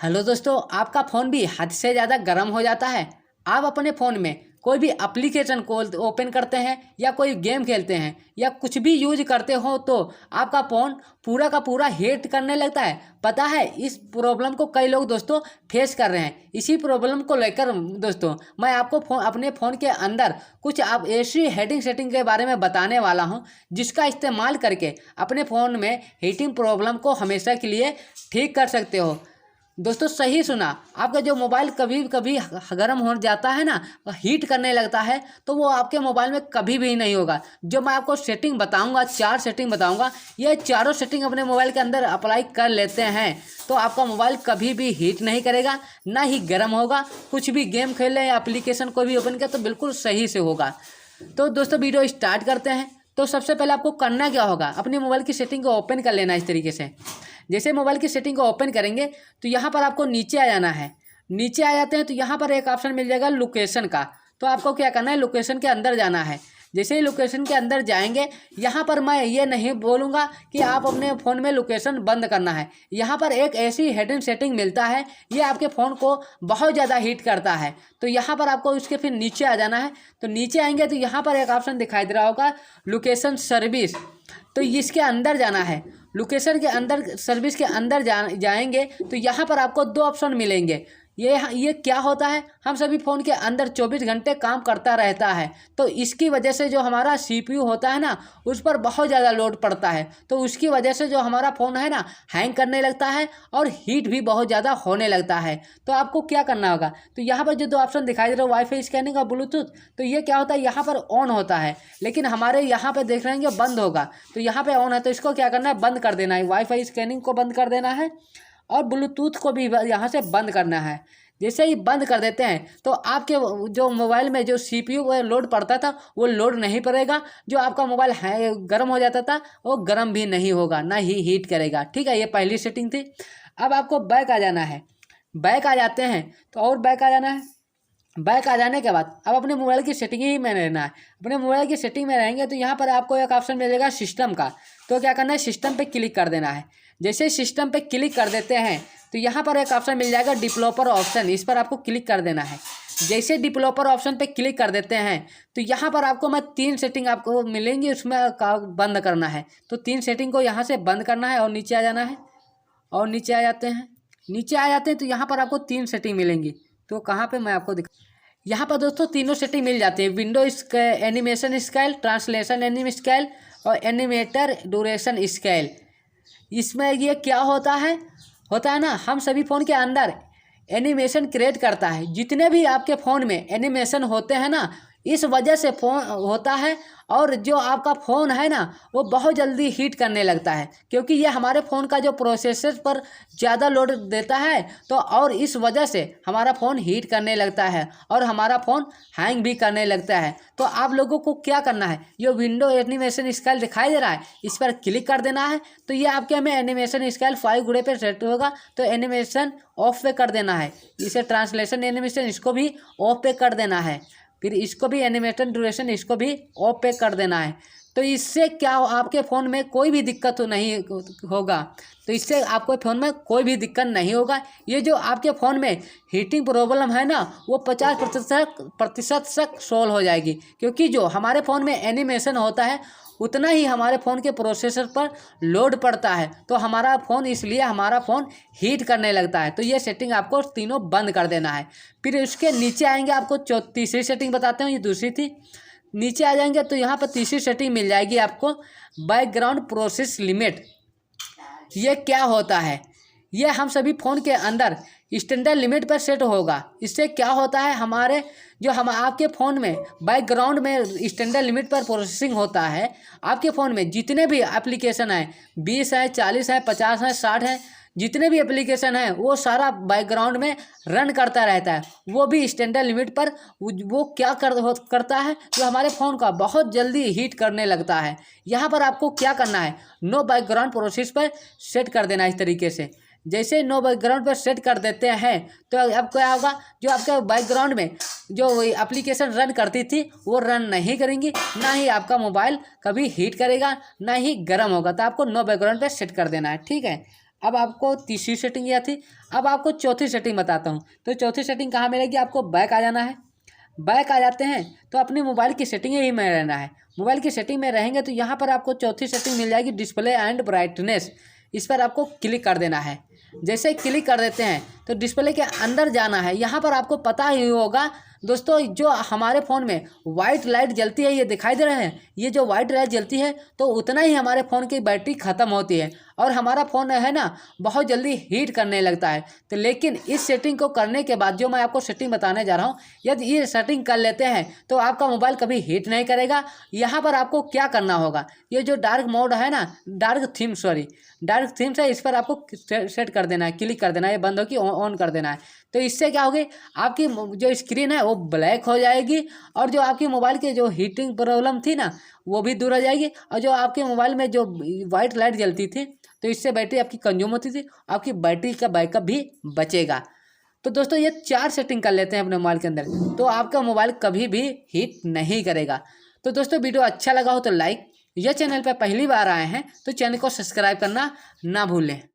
Hello दोस्तों, आपका phone भी हद से ज़्यादा गर्म हो जाता है। आप अपने फ़ोन में कोई भी एप्लीकेशन को ओपन करते हैं या कोई गेम खेलते हैं या कुछ भी यूज करते हो तो आपका फ़ोन पूरा का पूरा हीट करने लगता है। पता है, इस प्रॉब्लम को कई लोग दोस्तों फेस कर रहे हैं। इसी प्रॉब्लम को लेकर दोस्तों मैं आपको अपने फ़ोन के अंदर कुछ आप ऐसी हीटिंग सेटिंग के बारे में बताने वाला हूं जिसका इस्तेमाल करके अपने फ़ोन में हीटिंग प्रॉब्लम को हमेशा के लिए ठीक कर सकते हो। दोस्तों सही सुना, आपका जो मोबाइल कभी कभी गर्म हो जाता है ना, हीट करने लगता है, तो वो आपके मोबाइल में कभी भी नहीं होगा। जो मैं आपको सेटिंग बताऊंगा, 4 सेटिंग बताऊंगा, ये चारों सेटिंग अपने मोबाइल के अंदर अप्लाई कर लेते हैं तो आपका मोबाइल कभी भी हीट नहीं करेगा, ना ही गर्म होगा। कुछ भी गेम खेले या एप्लीकेशन कोई भी ओपन किया तो बिल्कुल सही से होगा। तो दोस्तों वीडियो स्टार्ट करते हैं। तो सबसे पहले आपको करना क्या होगा, अपने मोबाइल की सेटिंग को ओपन कर लेना इस तरीके से। जैसे मोबाइल की सेटिंग को ओपन करेंगे तो यहाँ पर आपको नीचे आ जाना है। नीचे आ जाते हैं तो यहाँ पर एक ऑप्शन मिल जाएगा लोकेशन का। तो आपको क्या करना है, लोकेशन के अंदर जाना है। जैसे ही लोकेशन के अंदर जाएंगे, यहाँ पर मैं ये नहीं बोलूँगा कि आप अपने फ़ोन में लोकेशन बंद करना है। यहाँ पर एक ऐसी हिडन सेटिंग मिलता है, ये आपके फ़ोन को बहुत ज़्यादा हीट करता है। तो यहाँ पर आपको उसके फिर नीचे आ जाना है। तो नीचे आएंगे तो यहाँ पर एक ऑप्शन दिखाई दे रहा होगा लोकेशन सर्विस, तो इसके अंदर जाना है। लोकेशन के अंदर सर्विस के अंदर जाएंगे तो यहाँ पर आपको 2 ऑप्शन मिलेंगे। ये क्या होता है, हम सभी फ़ोन के अंदर 24 घंटे काम करता रहता है, तो इसकी वजह से जो हमारा CPU होता है ना, उस पर बहुत ज़्यादा लोड पड़ता है। तो उसकी वजह से जो हमारा फ़ोन है ना, हैंग करने लगता है और हीट भी बहुत ज़्यादा होने लगता है। तो आपको क्या करना होगा, तो यहाँ पर जो 2 ऑप्शन दिखाई दे रहे हैं, वाईफाई स्कैनिंग और ब्लूटूथ, तो ये क्या होता है, यहाँ पर ऑन होता है, लेकिन हमारे यहाँ पर देख रहे हैं बंद होगा। तो यहाँ पर ऑन है तो इसको क्या करना है, बंद कर देना है। वाईफाई स्कैनिंग को बंद कर देना है और ब्लूटूथ को भी यहाँ से बंद करना है। जैसे ही बंद कर देते हैं तो आपके जो मोबाइल में जो CPU लोड पड़ता था वो लोड नहीं पड़ेगा। जो आपका मोबाइल है गर्म हो जाता था वो गर्म भी नहीं होगा, ना ही हीट करेगा। ठीक है, ये पहली सेटिंग थी। अब आपको बैक आ जाना है। बैक आ जाते हैं तो और बैक आ जाना है। बैक आ जाने के बाद अब अपने मोबाइल की सेटिंग ही में रहना है। अपने मोबाइल की सेटिंग में रहेंगे तो यहाँ पर आपको एक ऑप्शन मिलेगा सिस्टम का। तो क्या करना है, सिस्टम पे क्लिक कर देना है। जैसे सिस्टम पे क्लिक कर देते हैं तो यहाँ पर एक ऑप्शन मिल जाएगा डेवलपर ऑप्शन, इस पर आपको क्लिक कर देना है। जैसे डेवलपर ऑप्शन पे क्लिक कर देते हैं तो यहाँ पर आपको मैं 3 सेटिंग आपको मिलेंगी, उसमें बंद करना है। तो 3 सेटिंग को यहाँ से बंद करना है और नीचे आ जाना है। और नीचे आ जाते हैं। नीचे आ जाते हैं तो यहाँ पर आपको 3 सेटिंग मिलेंगी। तो कहाँ पर मैं आपको यहाँ पर दोस्तों तीनों सेटिंग मिल जाती है। Window animation scale, translation anime scale और एनिमेटर ड्यूरेशन स्केल। इसमें ये क्या होता है ना, हम सभी फ़ोन के अंदर एनिमेशन क्रिएट करता है। जितने भी आपके फ़ोन में एनिमेशन होते हैं ना, इस वजह से फ़ोन होता है और जो आपका फ़ोन है ना वो बहुत जल्दी हीट करने लगता है, क्योंकि ये हमारे फ़ोन का जो प्रोसेसर पर ज़्यादा लोड देता है। तो और इस वजह से हमारा फ़ोन हीट करने लगता है और हमारा फ़ोन हैंग भी करने लगता है। तो आप लोगों को क्या करना है, ये विंडो एनिमेशन स्केल दिखाई दे रहा है, इस पर क्लिक कर देना है। तो ये आपके में एनिमेशन स्केल 5 गुणे पे सेट होगा, तो एनिमेशन ऑफ पे कर देना है। इसे ट्रांसलेशन एनिमेशन इसको भी ऑफ पे कर देना है। फिर इसको भी एनिमेशन ड्यूरेशन इसको भी ऑफ पे कर देना है। तो इससे क्या आपके फ़ोन में कोई भी दिक्कत नहीं होगा। तो इससे आपको फ़ोन में कोई भी दिक्कत नहीं होगा। ये जो आपके फ़ोन में हीटिंग प्रॉब्लम है ना, वो 50% तक सोल्व हो जाएगी, क्योंकि जो हमारे फ़ोन में एनिमेशन होता है उतना ही हमारे फ़ोन के प्रोसेसर पर लोड पड़ता है। तो हमारा फ़ोन इसलिए हमारा फ़ोन हीट करने लगता है। तो ये सेटिंग आपको तीनों बंद कर देना है। फिर उसके नीचे आएंगे, आपको तीसरी सेटिंग बताते हैं, ये दूसरी थी। नीचे आ जाएंगे तो यहाँ पर तीसरी सेटिंग मिल जाएगी आपको, बैकग्राउंड प्रोसेस लिमिट। ये क्या होता है, ये हम सभी फ़ोन के अंदर स्टैंडर्ड लिमिट पर सेट होगा। इससे क्या होता है, हमारे जो हम आपके फ़ोन में बैकग्राउंड में स्टैंडर्ड लिमिट पर प्रोसेसिंग होता है। आपके फ़ोन में जितने भी एप्लीकेशन हैं, 20 हैं, 40 हैं, 50 हैं, 60 हैं, जितने भी एप्लीकेशन हैं वो सारा बैकग्राउंड में रन करता रहता है। वो भी स्टैंडर्ड लिमिट पर वो क्या करता है, जो हमारे फ़ोन का बहुत जल्दी हीट करने लगता है। यहाँ पर आपको क्या करना है, नो बैकग्राउंड प्रोसेस पर सेट कर देना इस तरीके से। जैसे नो बैकग्राउंड पर सेट कर देते हैं तो अब क्या होगा, जो आपके बैकग्राउंड में जो एप्लीकेशन रन करती थी वो रन नहीं करेंगी, ना ही आपका मोबाइल कभी हीट करेगा, ना ही गर्म होगा। तो आपको नो बैकग्राउंड पर सेट कर देना है। ठीक है, अब आपको तीसरी सेटिंग यह थी। अब आपको चौथी सेटिंग बताता हूँ। तो चौथी सेटिंग कहाँ मिलेगी? आपको बैक आ जाना है। बैक आ जाते हैं तो अपने मोबाइल की सेटिंग ही में रहना है। मोबाइल की सेटिंग में रहेंगे तो यहाँ पर आपको चौथी सेटिंग मिल जाएगी, डिस्प्ले एंड ब्राइटनेस। इस पर आपको क्लिक कर देना है। जैसे क्लिक कर देते हैं तो डिस्प्ले के अंदर जाना है। यहाँ पर आपको पता ही होगा दोस्तों, जो हमारे फ़ोन में वाइट लाइट जलती है, ये दिखाई दे रहे हैं, ये जो वाइट लाइट जलती है तो उतना ही हमारे फ़ोन की बैटरी ख़त्म होती है और हमारा फ़ोन है ना बहुत जल्दी हीट करने लगता है। तो लेकिन इस सेटिंग को करने के बाद जो मैं आपको सेटिंग बताने जा रहा हूँ, यदि ये सेटिंग कर लेते हैं तो आपका मोबाइल कभी हीट नहीं करेगा। यहाँ पर आपको क्या करना होगा, ये जो डार्क मोड है ना, डार्क थीम्स है, इस पर आपको सेट कर देना है, क्लिक कर देना है, ये बंद हो कि ऑन कर देना है। तो इससे क्या होगी, आपकी जो स्क्रीन है वो ब्लैक हो जाएगी और जो आपकी मोबाइल की जो हीटिंग प्रॉब्लम थी ना वो भी दूर हो जाएगी। और जो आपके मोबाइल में जो वाइट लाइट जलती थी तो इससे बैटरी आपकी कंज्यूम होती थी, आपकी बैटरी का बैकअप भी बचेगा। तो दोस्तों ये 4 सेटिंग कर लेते हैं अपने मोबाइल के अंदर, तो आपका मोबाइल कभी भी हीट नहीं करेगा। तो दोस्तों वीडियो अच्छा लगा हो तो लाइक, यह चैनल पर पहली बार आए हैं तो चैनल को सब्सक्राइब करना ना भूलें।